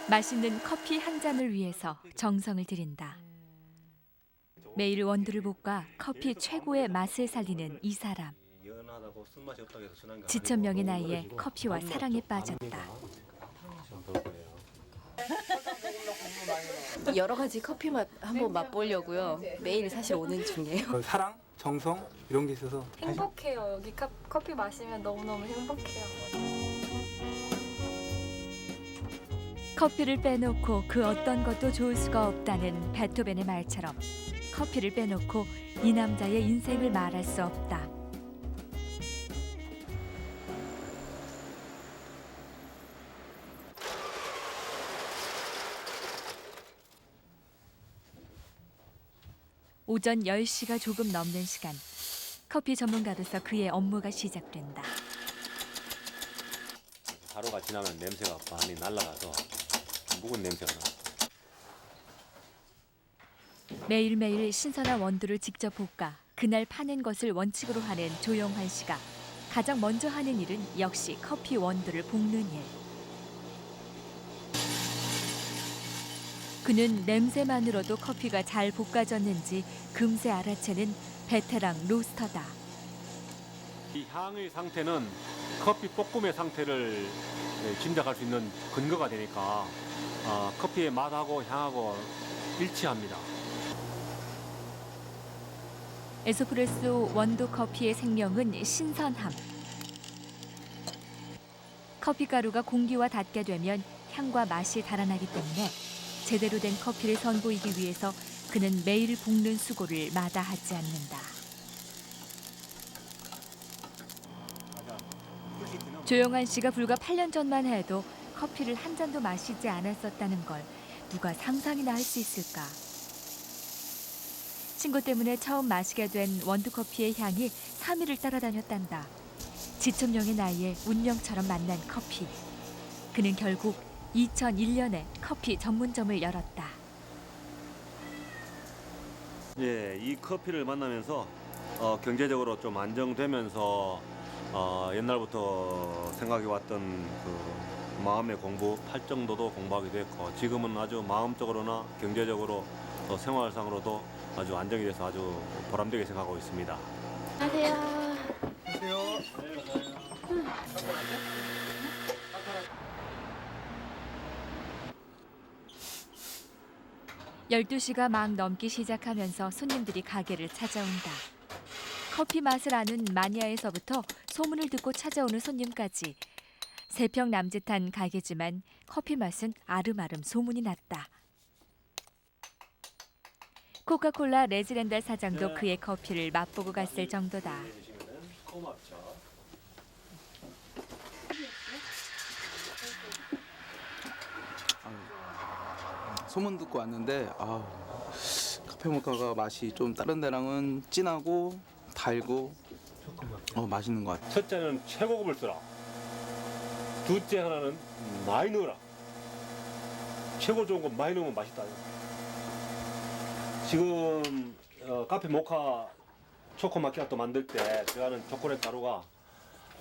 맛있는 커피 한 잔을 위해서 정성을 들인다. 매일 원두를 볶아 커피 최고의 맛을 살리는 이 사람. 지천명의 나이에 커피와 사랑에 빠졌다. 여러 가지 커피 맛 한번 맛보려고요. 매일 사실 오는 중이에요. 사랑, 정성 이런 게 있어서 행복해요. 여기 커피 마시면 너무너무 행복해요. 커피를 빼놓고 그 어떤 것도 좋을 수가 없다는 베토벤의 말처럼 커피를 빼놓고 이 남자의 인생을 말할 수 없다. 오전 10시가 조금 넘는 시간. 커피 전문가로서 그의 업무가 시작된다. 하루가 지나면 냄새가 많이 날아가서 묵은 냄새가 나. 매일매일 신선한 원두를 직접 볶아 그날 파는 것을 원칙으로 하는 조영환 씨가 가장 먼저 하는 일은 역시 커피 원두를 볶는 일. 그는 냄새만으로도 커피가 잘 볶아졌는지 금세 알아채는 베테랑 로스터다. 이 향의 상태는 커피 볶음의 상태를 짐작할 수 있는 근거가 되니까 커피의 맛하고 향하고 일치합니다. 에스프레소 원두 커피의 생명은 신선함. 커피 가루가 공기와 닿게 되면 향과 맛이 달아나기 때문에 제대로 된 커피를 선보이기 위해서 그는 매일 볶는 수고를 마다하지 않는다. 조영환 씨가 불과 8년 전만 해도 커피를 한 잔도 마시지 않았었다는 걸 누가 상상이나 할 수 있을까? 친구 때문에 처음 마시게 된 원두커피의 향이 3일을 따라다녔단다. 지천명의 나이에 운명처럼 만난 커피. 그는 결국 2001년에 커피 전문점을 열었다. 예, 이 커피를 만나면서 경제적으로 좀 안정되면서 옛날부터 생각해왔던 그 마음의 공부, 팔정도도 공부하게 됐고 지금은 아주 마음적으로나 경제적으로 생활상으로도 아주 안정이 돼서 아주 보람되게 생각하고 있습니다. 안녕하세요. 12시가 막 넘기 시작하면서 손님들이 가게를 찾아온다. 커피 맛을 아는 마니아에서부터 소문을 듣고 찾아오는 손님까지. 세평 남짓한 가게지만 커피 맛은 아름아름 소문이 났다. 코카콜라 레지렌달 사장도 그의 커피를 맛보고 갔을 정도다. 소문 듣고 왔는데 카페 모카가 맛이 좀 다른 데랑은 진하고 달고 맛있는 것 같아요. 첫째는 최고급을 쓰라. 둘째 하나는 많이 넣어라. 최고 좋은 거 많이 넣으면 맛있다. 지금 카페 모카 초코 마키아토 만들 때 들어가는 초콜릿 가루가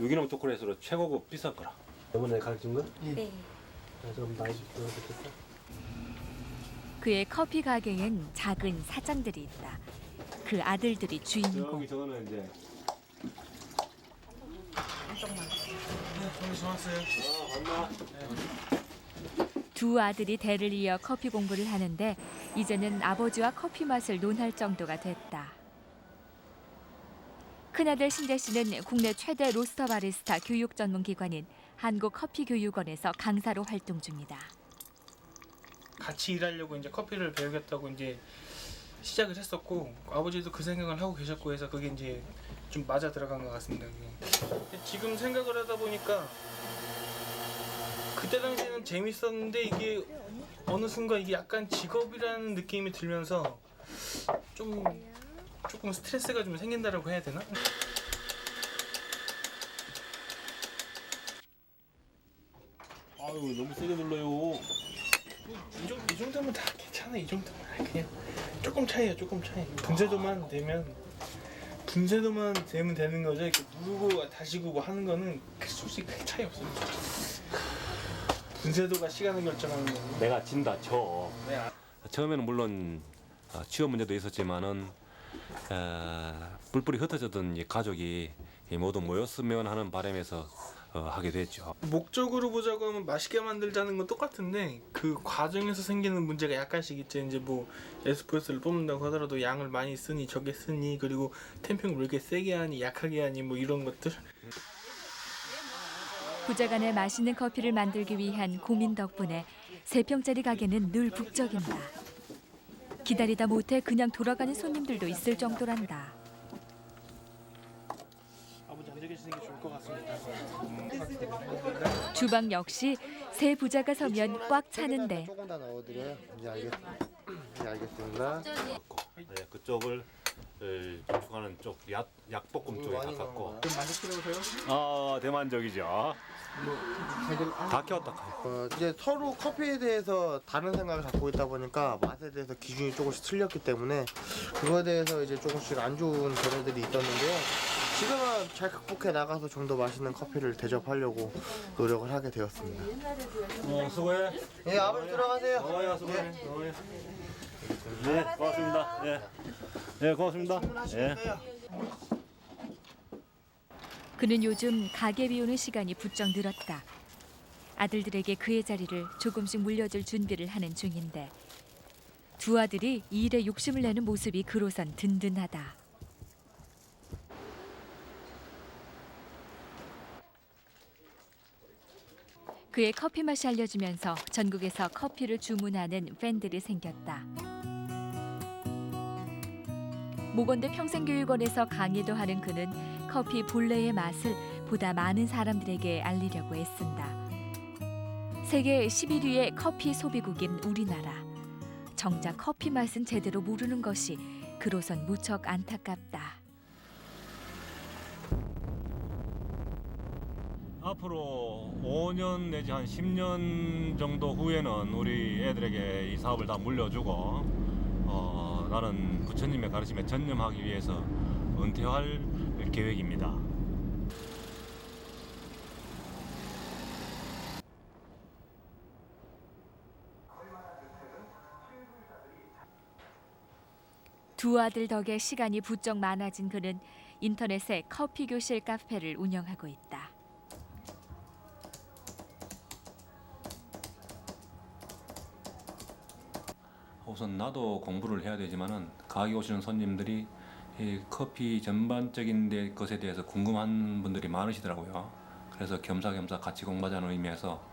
유기농 초콜릿으로 최고급 비싼 거라. 이번에 가르친 거? 네. 좀 많이 넣어줬겠어? 그의 커피 가게엔 작은 사장들이 있다. 그 아들들이 주인공. 저거는 이제 두 아들이 대를 이어 커피 공부를 하는데 이제는 아버지와 커피 맛을 논할 정도가 됐다. 큰아들 신재 씨는 국내 최대 로스터 바리스타 교육 전문 기관인 한국커피교육원에서 강사로 활동 중이다. 같이 일하려고 이제 커피를 배우겠다고 이제 시작을 했었고 아버지도 그 생각을 하고 계셨고 해서 그게 이제 좀 맞아 들어간 것 같습니다. 그게. 지금 생각을 하다 보니까 그때 당시에는 재밌었는데 이게 어느 순간 이게 약간 직업이라는 느낌이 들면서 조금 스트레스가 좀 생긴다라고 해야 되나? 아유 너무 세게 눌러요. 이 정도면 다 괜찮아. 이 정도면 그냥 조금 차이야. 분쇄도만 되면 되는 거죠. 이렇게 누르고 다시 구고 하는 거는 솔직히 큰 차이 없어요. 분쇄도가 시간을 결정하는 거고. 내가 진다 쳐. 네. 처음에는 물론 취업 문제도 있었지만은 뿔뿔이 흩어졌던 이 가족이 모두 모였으면 하는 바람에서 하게 됐죠. 목적으로 보자고 하면 맛있게 만들자는 건 똑같은데 그 과정에서 생기는 문제가 약간씩 있죠. 이제 뭐 에스프레소를 뽑는다고 하더라도 양을 많이 쓰니 적게 쓰니 그리고 템핑을 왜 이렇게 세게 하니 약하게 하니 뭐 이런 것들. 부자간에 맛있는 커피를 만들기 위한 고민 덕분에 3평짜리 가게는 늘 북적인다. 기다리다 못해 그냥 돌아가는 손님들도 있을 정도란다. 아버지 앉아 계시는 게 좋을 것 같습니다. 주방 역시 세 부자가 서면 꽉 차는데 조금 더 넣어드려요. 이제 알겠습니다. 네, 그쪽을 전축하는 쪽 약볶음 쪽에 가깝고. 좀 만족스러우세요? 대만족이죠. 다 키웠다. 이제 서로 커피에 대해서 다른 생각을 갖고 있다 보니까 맛에 대해서 기준이 조금씩 틀렸기 때문에 그거에 대해서 이제 조금씩 안 좋은 견해들이 있었는데요. 지금은 잘 극복해 나가서 좀 더 맛있는 커피를 대접하려고 노력을 하게 되었습니다. 수고해. 예, 아버지 들어가세요. 수고해. 네, 고맙습니다. 네, 고맙습니다. 네. 그는 요즘 가게 비우는 시간이 부쩍 늘었다. 아들들에게 그의 자리를 조금씩 물려줄 준비를 하는 중인데 두 아들이 이 일에 욕심을 내는 모습이 그로선 든든하다. 그의 커피 맛이 알려지면서 전국에서 커피를 주문하는 팬들이 생겼다. 모건대 평생교육원에서 강의도 하는 그는 커피 본래의 맛을 보다 많은 사람들에게 알리려고 애쓴다. 세계 11위의 커피 소비국인 우리나라. 정작 커피 맛은 제대로 모르는 것이 그로선 무척 안타깝다. 앞으로 5년 내지 한 10년 정도 후에는 우리 애들에게 이 사업을 다 물려주고 나는 부처님의 가르침에 전념하기 위해서 은퇴할 계획입니다. 두 아들 덕에 시간이 부쩍 많아진 그는 인터넷에 커피 교실 카페를 운영하고 있다. 우선 나도 공부를 해야 되지만은 가게 오시는 손님들이 이 커피 전반적인 것에 대해서 궁금한 분들이 많으시더라고요. 그래서 겸사겸사 같이 공부하자는 의미에서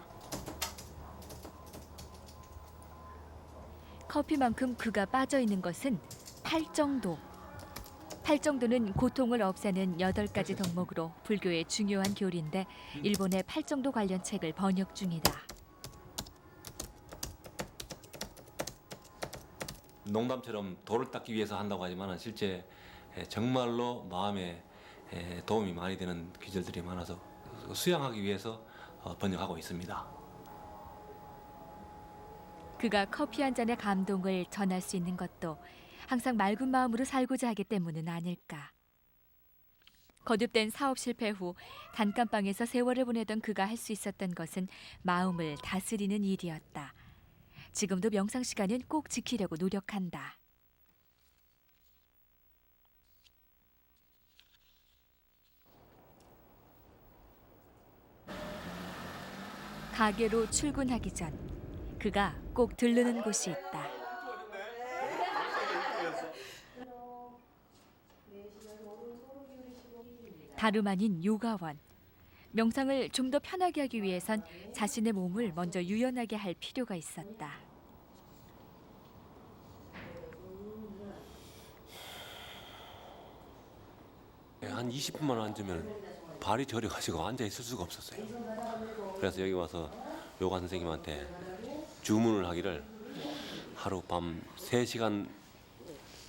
커피만큼 그가 빠져 있는 것은 팔정도. 팔정도는 고통을 없애는 8가지 덕목으로 불교의 중요한 교리인데 일본의 팔정도 관련 책을 번역 중이다. 농담처럼 돌을 닦기 위해서 한다고 하지만 실제 정말로 마음에 도움이 많이 되는 기절들이 많아서 수양하기 위해서 번역하고 있습니다. 그가 커피 한 잔의 감동을 전할 수 있는 것도 항상 맑은 마음으로 살고자 하기 때문은 아닐까. 거듭된 사업 실패 후 단칸방에서 세월을 보내던 그가 할 수 있었던 것은 마음을 다스리는 일이었다. 지금도 명상 시간은 꼭 지키려고 노력한다. 가게로 출근하기 전 그가 꼭 들르는 곳이 있다. 다름 아닌 요가원. 명상을 좀 더 편하게 하기 위해선 자신의 몸을 먼저 유연하게 할 필요가 있었다. 한 20분만 앉으면 발이 저려가지고 앉아 있을 수가 없었어요. 그래서 여기 와서 요가 선생님한테 주문을 하기를 하루 밤 3시간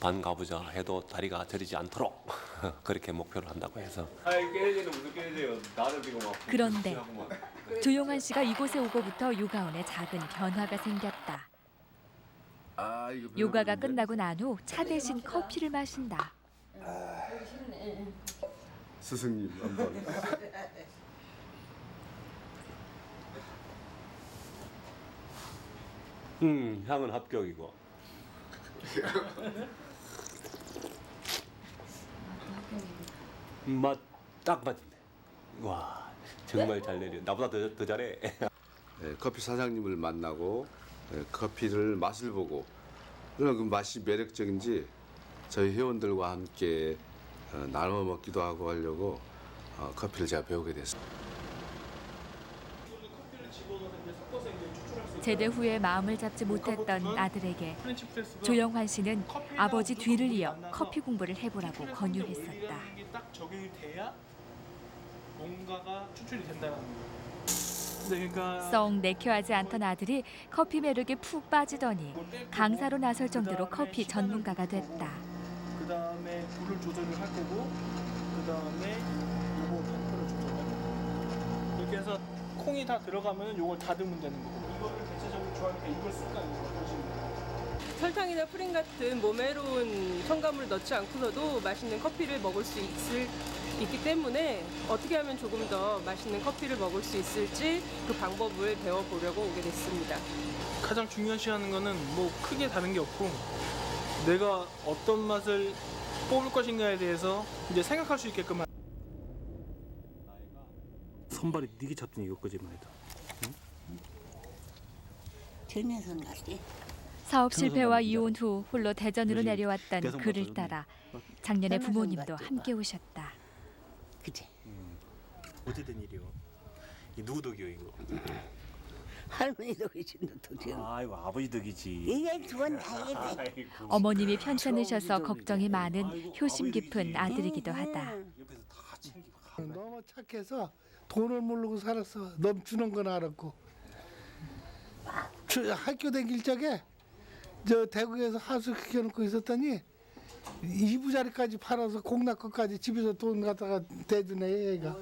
반 가보자 해도 다리가 저리지 않도록 그렇게 목표를 한다고 해서. 그런데 조용한 씨가 이곳에 오고부터 요가원에 작은 변화가 생겼다. 요가가 끝나고 난 후 차 대신 커피를 마신다. 스승님 한번. 향은 합격이고. 맛 딱 맞네. 와, 정말 잘 내려. 나보다 더 잘해. 예, 커피 사장님을 만나고 커피를 맛을 보고 얼마나 그 맛이 매력적인지 저희 회원들과 함께 나눠 먹기도 하고 하려고 커피를 제가 배우게 됐습니다. 제대 후에 마음을 잡지 못했던 아들에게 프렌치 프레스가 조영환 씨는 커피랑 아버지 보통 뒤를 이어 만나서 커피 공부를 해보라고 권유했었다. 이게 딱 적용이 돼야 뭔가가 추출이 된다는 거예요. 근데 그러니까 썩 내켜하지 않던 아들이 커피 매력에 푹 빠지더니 강사로 나설 정도로 커피 전문가가 됐다. 그 다음에 불을 조절을 할 거고 그 다음에 요거 템퍼를 조절할 거고 이렇게 해서 콩이 다 들어가면 요걸 닫으면 되는 거고 이거를 대체적으로 좋아하니까 이걸 쓸까 이거 보시는 거예요. 설탕이나 프린 같은 몸해로운 첨가물을 넣지 않고서도 맛있는 커피를 먹을 수 있기 때문에 어떻게 하면 조금 더 맛있는 커피를 먹을 수 있을지 그 방법을 배워보려고 오게 됐습니다. 가장 중요시하는 거는 뭐 크게 다른 게 없고 내가 어떤 맛을 뽑을 것인가에 대해서 이제 생각할 수 있게끔 손발이 네게 잡더니 이거 거지 말이다. 전에선 갔지. 사업 실패와 이혼 후 홀로 대전으로 내려왔던 그를 따라 작년에 부모님도 함께 오셨다. 그치. 어찌된 일이요? 이 누구 덕이요 이거? 할머니도 계신데 도대체. 아이고 아버지 덕이지. 이게 두번 다이겠네. 아이고. 어머님이 편찮으셔서 걱정이 많은 효심 깊은 아들이기도 하다. 옆에서 다 챙기고. 너무 착해서 돈을 모르고 살았어. 넘치는 건 알았고. 학교 다닐 적에 저 대구에서 하수 시켜놓고 있었더니 이부자리까지 팔아서 공락거까지 집에서 돈 갖다가 대주네 얘가.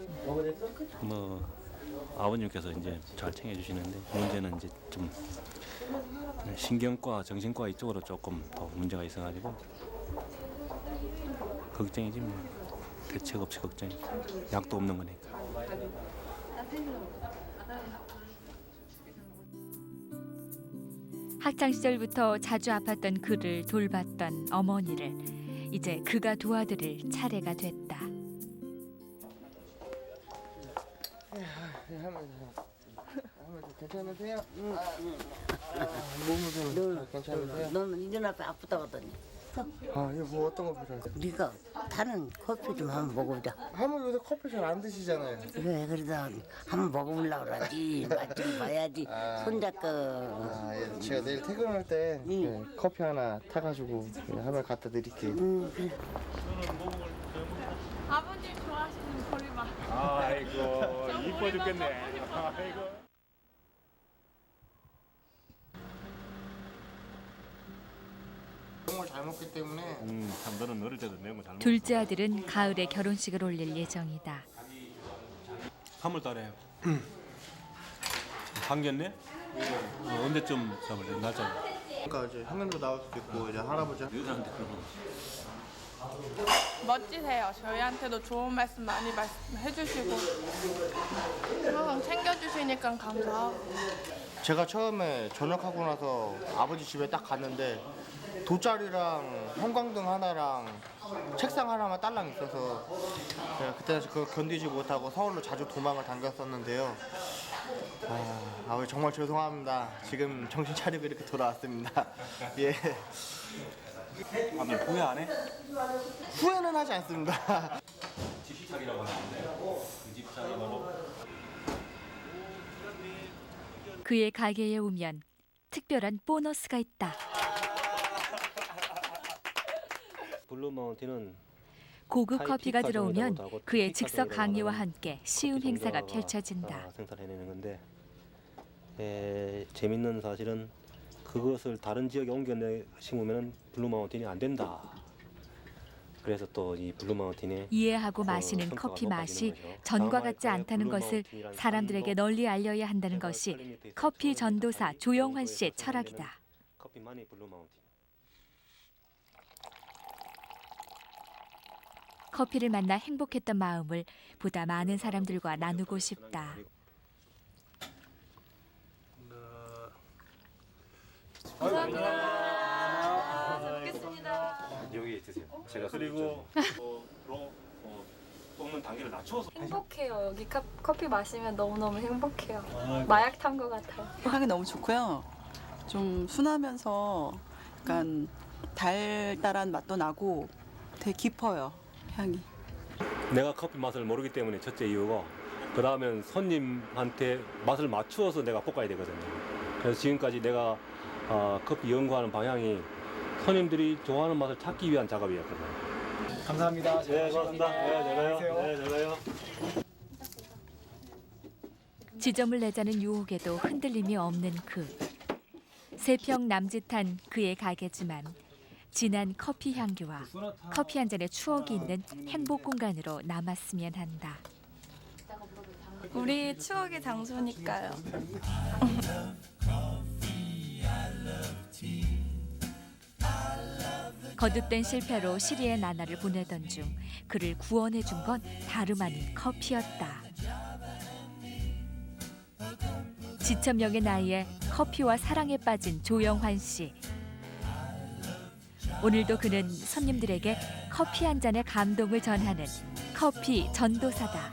뭐 아버님께서 이제 잘 챙겨주시는데 문제는 이제 좀 신경과 정신과 이쪽으로 조금 더 문제가 있어가지고 걱정이지 뭐. 대책 없이 걱정이. 약도 없는 거니까. 학창 시절부터 자주 아팠던 그를 돌봤던 어머니를 이제 그가 도와드릴 차례가 됐다. 할머니 괜찮으세요? 몸은 좀 괜찮으세요? 너는 이전 앞에 아프다고 하더니 아 이거 뭐 어떤 거 필요해요? 네가 타는 커피 좀 한번 먹어보자. 할머니 요새 커피 잘 안 드시잖아요. 왜 그러다 한번 먹어보려고 그러지. 맛 좀 봐야지. 손잡고. 아, 예. 제가 내일 퇴근할 때 커피 하나 타가지고 할머니 갖다 드릴게요. 그래. 아버님 좋아하시는 보리맛. 아이고 이뻐 죽겠네. 아이고. 정말 잘 먹기 때문에 참 너는 어릴 때도 매운 거잘 먹어. 둘째 아들은 가을에 결혼식을 올릴 예정이다. 3월달에 상견례? 언제쯤 잡을래? 날짜? 그러니까 이제 형님도 나올 수도 있고 이제 할아버지 여자한테 그러고. 멋지세요. 저희한테도 좋은 말씀 많이 해주시고 항상 챙겨주시니까 감사하고. 제가 처음에 전역하고 나서 아버지 집에 딱 갔는데 돗자리랑 형광등 하나랑 책상 하나만 딸랑 있어서 제가 그때 그걸 견디지 못하고 서울로 자주 도망을 당겼었는데요. 아버지 정말 죄송합니다. 지금 정신 차리고 이렇게 돌아왔습니다. 예. 아니 후회 안 해? 후회는 하지 않습니다. 집착이라고 하는데 그 집착이 바로 그의 가게에 오면 특별한 보너스가 있다. 블루마운틴은 고급 하이피 커피가 가정이라고도 들어오면 하고 그의 티피 즉석 가정이라고 강의와 하는 함께 쉬운 커피 행사가 종류가 펼쳐진다. 생산해내는 건데 재밌는 사실은 그것을 다른 지역에 옮겨 심으면 블루마운틴이 안 된다. 그래서 또 이 블루마운틴에 이해하고 마시는 성과가 커피 높아지는 맛이 거죠. 전과 다음 같지 마이크에 않다는 것을 블루마운틴이라는 사람들에게 단도 널리 알려야 한다는 개발 것이 퀄리티에 있어서 커피 처음에 전도사 가장 조영환 좋은 씨의 거에 사용되는 철학이다. 커피만이 블루마운틴. 커피를 만나 행복했던 마음을 보다 많은 사람들과 나누고 싶다. 드세요. 제가 그리고 먹는 단계를 낮춰서 행복해요. 여기 커피 마시면 너무너무 행복해요. 마약 탄 것 같아요. 향이 너무 좋고요. 좀 순하면서 약간 달달한 맛도 나고 되게 깊어요, 향이. 내가 커피 맛을 모르기 때문에 첫째 이유고 그 다음엔 손님한테 맛을 맞추어서 내가 볶아야 되거든요. 그래서 지금까지 내가 커피 연구하는 방향이 손님들이 좋아하는 맛을 찾기 위한 작업이었거든요. 감사합니다. 네, 고맙습니다. 네, 잘 가요. 네, 잘 가요. 지점을 내자는 유혹에도 흔들림이 없는 그. 세평 남짓한 그의 가게지만 진한 커피 향기와 커피 한 잔의 추억이 있는 행복 공간으로 남았으면 한다. 우리 추억의 장소니까요. 거듭된 실패로 시리의 나날을 보내던 중 그를 구원해 준 건 다름 아닌 커피였다. 지천명의 나이에 커피와 사랑에 빠진 조영환 씨. 오늘도 그는 손님들에게 커피 한 잔의 감동을 전하는 커피 전도사다.